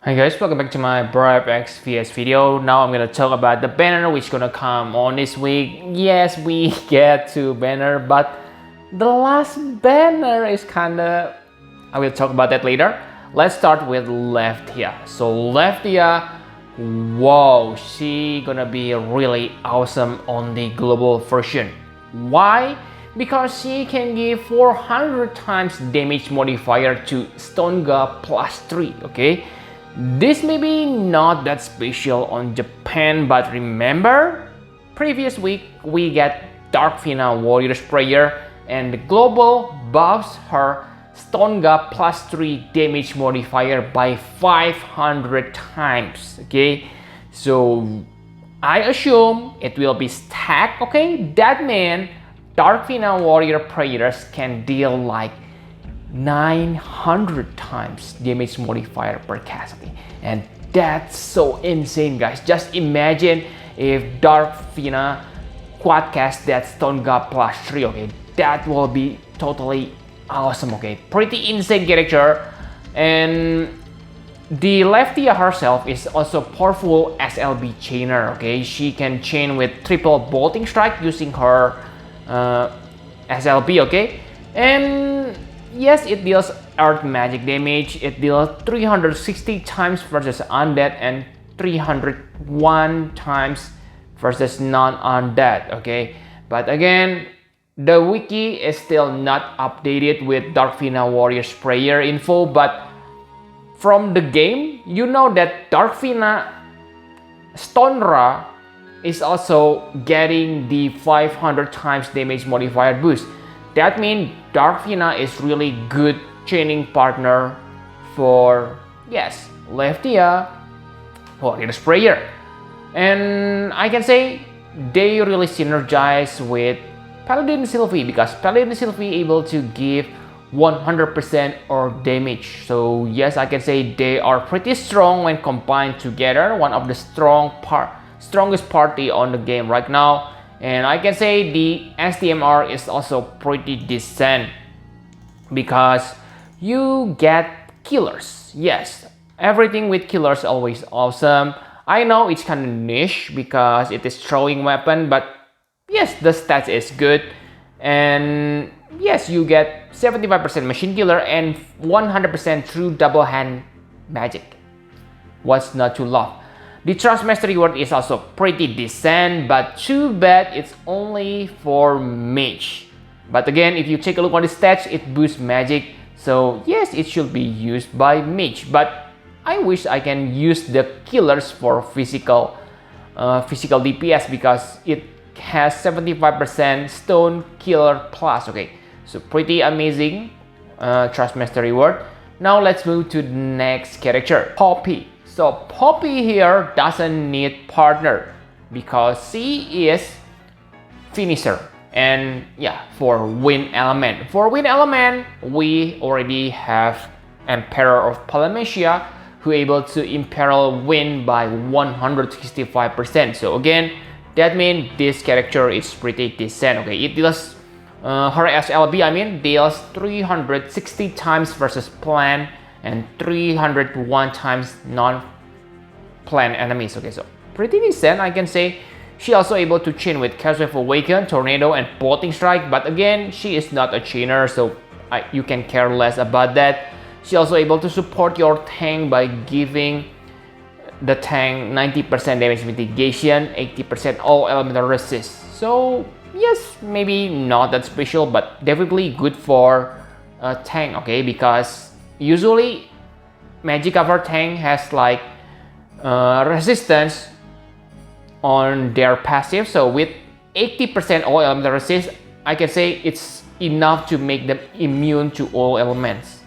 Hi guys, welcome back to my Brave X VS video. Now I'm gonna talk about the banner which gonna come on this week. Yes, we get 2 banner, but the last banner is kinda... I will talk about that later. Let's start with Lehftia. So Lehftia, wow, she gonna be really awesome on the global version. Why? Because she can give 400 times damage modifier to Stonga +3, okay? This may be not that special on Japan, but remember, previous week we get Darkfina Warrior Sprayer and the global buffs her Stonga +3 damage modifier by 500 times, okay? So I assume it will be stacked, okay? That means Darkfina Warrior Prayers can deal like 900 times damage modifier per capacity, and that's so insane, guys. Just imagine if Darkfina quad cast that Stonga +3, okay? That will be totally awesome, okay? Pretty insane character. And the Lehftia herself is also powerful SLB chainer, okay? She can chain with triple bolting strike using her SLB, okay? And yes, it deals earth magic damage. It deals 360 times versus undead and 301 times versus non-undead, okay? But again, the wiki is still not updated with Darkfina Warrior Sprayer info, but from the game, you know that Darkfina Stonra is also getting the 500 times damage modifier boost. That means Darkfina is really good chaining partner for, yes, Lehftia Warrior Sprayer. And I can say they really synergize with Paladin Sylvie, because Paladin Sylvie able to give 100% or damage. So yes, I can say they are pretty strong when combined together. One of the strongest party on the game right now. And I can say the STMR is also pretty decent because you get killers. Yes, everything with killers always awesome. I know it's kind of niche because it is throwing weapon, but yes, the stats is good. And yes, you get 75% machine killer and 100% true double hand magic. What's not to love? The Trust Master reward is also pretty decent, but too bad it's only for mage. But again, if you take a look on the stats, it boosts magic. So yes, it should be used by mage. But I wish I can use the killers for physical DPS because it has 75% stone killer plus. Okay, so pretty amazing Trust Master reward. Now let's move to the next character, Poppy. So Poppy here doesn't need partner because she is finisher. And yeah, for wind element. For wind element, we already have Emperor of Polynesia who able to imperil wind by 165%. So again, that means this character is pretty decent. Okay, it deals her SLB, deals 360 times versus plan and 301 times non-plan enemies. Okay, so pretty decent, I can say. She also able to chain with Chaos Wave Awaken, Tornado, and Bolting Strike. But again, she is not a chainer, so you can care less about that. She also able to support your tank by giving the tank 90% damage mitigation, 80% all elemental resist. So yes, maybe not that special, but definitely good for a tank, okay? Because usually magic cover tank has like resistance on their passive. So with 80% all elemental resist, I can say it's enough to make them immune to all elements.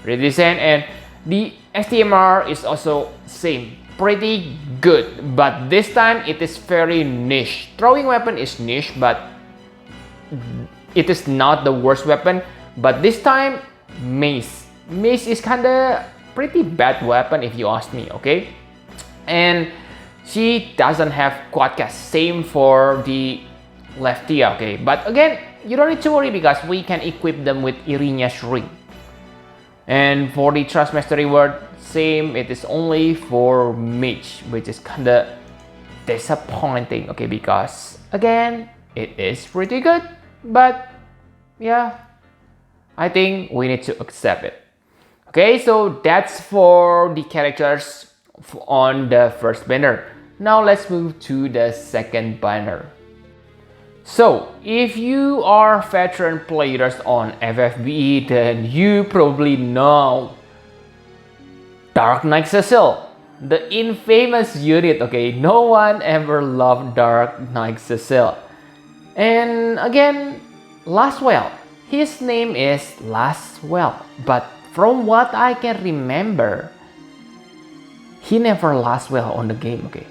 Pretty decent. And the STMR is also same, pretty good, but this time it is very niche. Throwing weapon is niche, but it is not the worst weapon. But this time, mace is kinda pretty bad weapon if you ask me, okay? And she doesn't have quadcast, same for the Lehftia, okay? But again, you don't need to worry because we can equip them with Irina's ring. And for the Trust Master reward, same, it is only for mage, which is kinda disappointing, okay, because again, it is pretty good, but yeah, I think we need to accept it. Okay, so that's for the characters on the first banner. Now let's move to the second banner. So, if you are veteran players on FFBE, then you probably know Dark Knight Cecil, the infamous unit, okay? No one ever loved Dark Knight Cecil. And again, Lasswell. His name is Lasswell, but from what I can remember, he never Lasswell on the game, okay?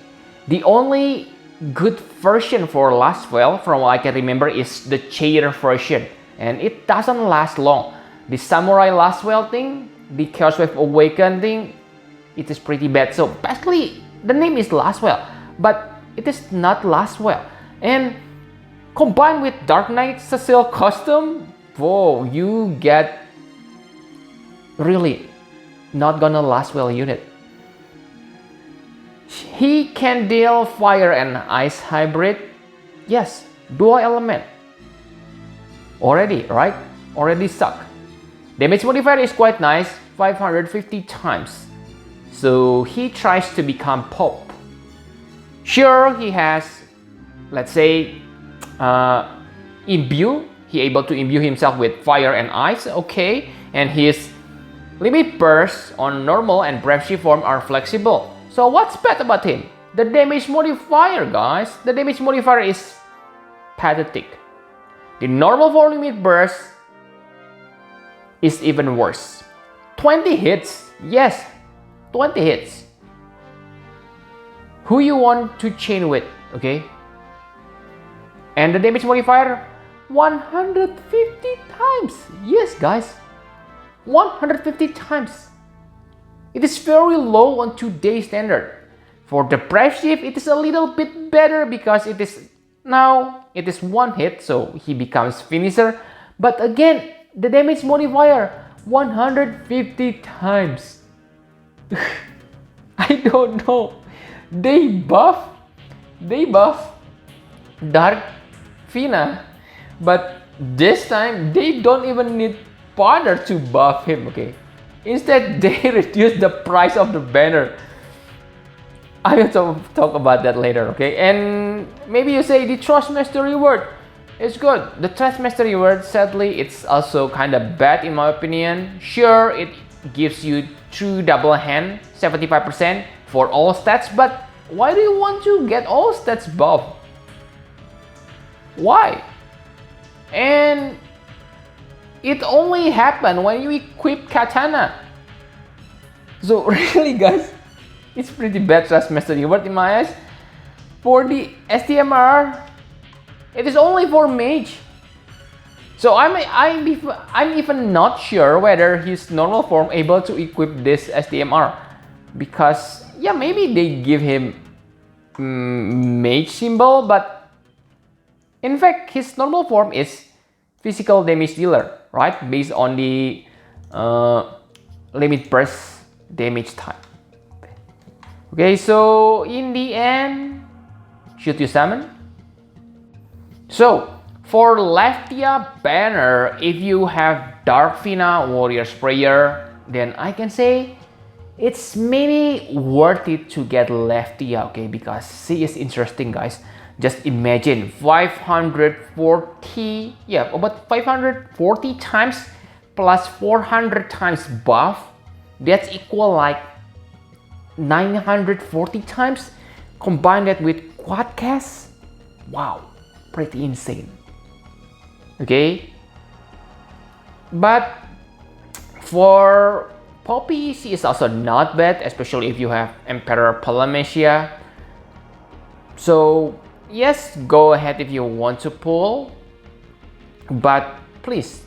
The only good version for Lasswell, from what I can remember, is the chair version, and it doesn't last long. The Samurai Lasswell thing, the Chaos Wave Awaken thing, it is pretty bad. So basically, the name is Lasswell, but it is not Lasswell. And combined with Dark Knight Cecil costume, whoa, you get really not gonna Lasswell unit. He can deal fire and ice hybrid. Yes, dual element. Already, right? Already suck. Damage modifier is quite nice, 550 times. So he tries to become Pope. Sure, he has, let's say, imbue. He able to imbue himself with fire and ice, okay. And his limit bursts on normal and brave shift form are flexible. So what's bad about him? The damage modifier, guys. The damage modifier is pathetic. The normal form limit burst is even worse. 20 hits. Yes, 20 hits. Who you want to chain with, okay? And the damage modifier, 150 times. Yes, guys. 150 times. It is very low on today's standard. For the brave shift, it is a little bit better because it is one hit, so he becomes finisher. But again, the damage modifier, 150 times. I don't know. They buff Dark Fina, but this time they don't even need bother to buff him, okay? Instead, they reduce the price of the banner. I will talk about that later, okay? And maybe you say the Trust Master reward is good. The Trust Master reward, sadly, it's also kind of bad in my opinion. Sure, it gives you true double hand, 75% for all stats, but why do you want to get all stats buff? Why? And it only happens when you equip Katana. So really, guys, it's pretty bad Trust Master reward in my eyes. For the STMR, it is only for mage. So I'm even not sure whether his normal form able to equip this STMR, because yeah, maybe they give him mage symbol, but in fact his normal form is physical damage dealer, right? Based on the limit burst damage type. Okay, so in the end, should you summon? So for Lehftia banner, if you have Dark Fina Warrior Sprayer, then I can say it's maybe worth it to get Lehftia, okay? Because she is interesting, guys. Just imagine 540, yeah, about 540 times plus 400 times buff. That's equal like 940 times. Combine that with quad cast. Wow, pretty insane. Okay, but for Poppy, she is also not bad, especially if you have Emperor Palamecia. So yes, go ahead if you want to pull, but please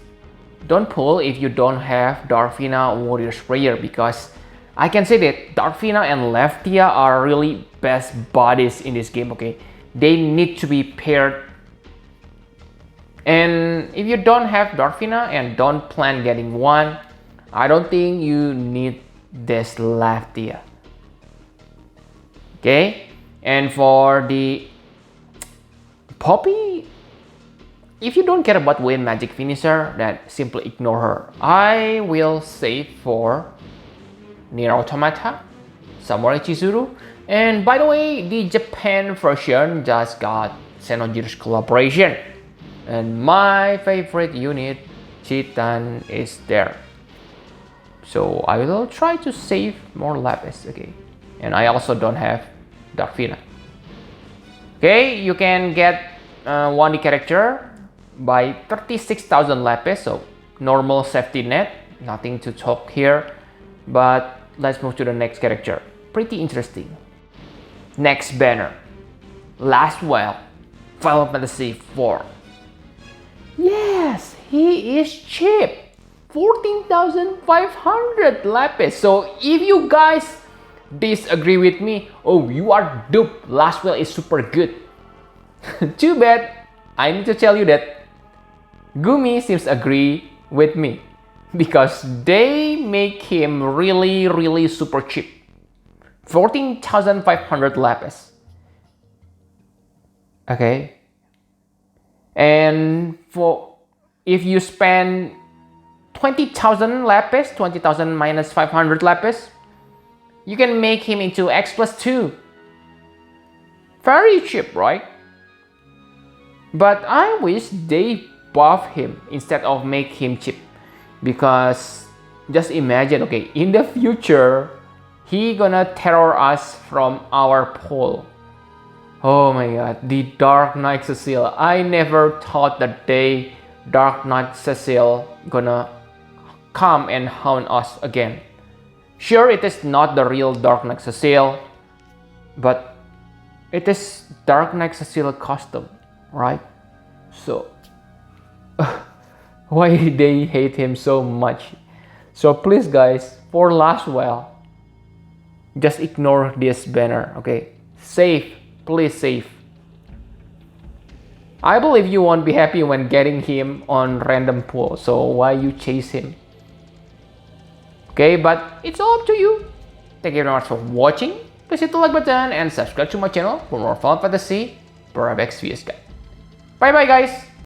don't pull if you don't have Dark Fina Warrior Sprayer, because I can say that Dark Fina and Lehftia are really best bodies in this game, okay? They need to be paired. And if you don't have Dark Fina and don't plan getting one, I don't think you need this Lehftia. Okay, and for the Poppy, if you don't care about Wind Magic Finisher, then simply ignore her. I will save for Nier Automata, Samurai Chizuru, and by the way, the Japan version just got Xenogears collaboration, and my favorite unit, Chitan, is there. So I will try to save more lapis, okay? And I also don't have Darkfina. Okay, you can get 1D character by 36,000 lapis, so normal safety net, nothing to talk here. But let's move to the next character. Pretty interesting. Next banner, Lasswell, Final Fantasy IV. Yes, he is cheap. 14,500 lapis. So if you guys disagree with me, oh, you are duped, Lasswell is super good. Too bad. I need to tell you that Gumi seems agree with me because they make him really super cheap. 14,500 lapis. Okay. And for if you spend 20,000 lapis, 20,000 minus 500 lapis, you can make him into X+2. Very cheap, right? But I wish they buff him instead of make him cheap. Because just imagine, okay, in the future, he gonna terror us from our pole. Oh my god, the Dark Knight Cecile. I never thought that day Dark Knight Cecile gonna come and haunt us again. Sure, it is not the real Dark Knight Cecile, but it is Dark Knight Cecile custom, right? So, why they hate him so much? So please guys, for Lasswell, just ignore this banner, okay? Save, please save. I believe you won't be happy when getting him on random pool, so why you chase him? Okay, but it's all up to you. Thank you very much for watching. Please hit the like button and subscribe to my channel for more Final Fantasy Paravex videos guys. Bye bye guys!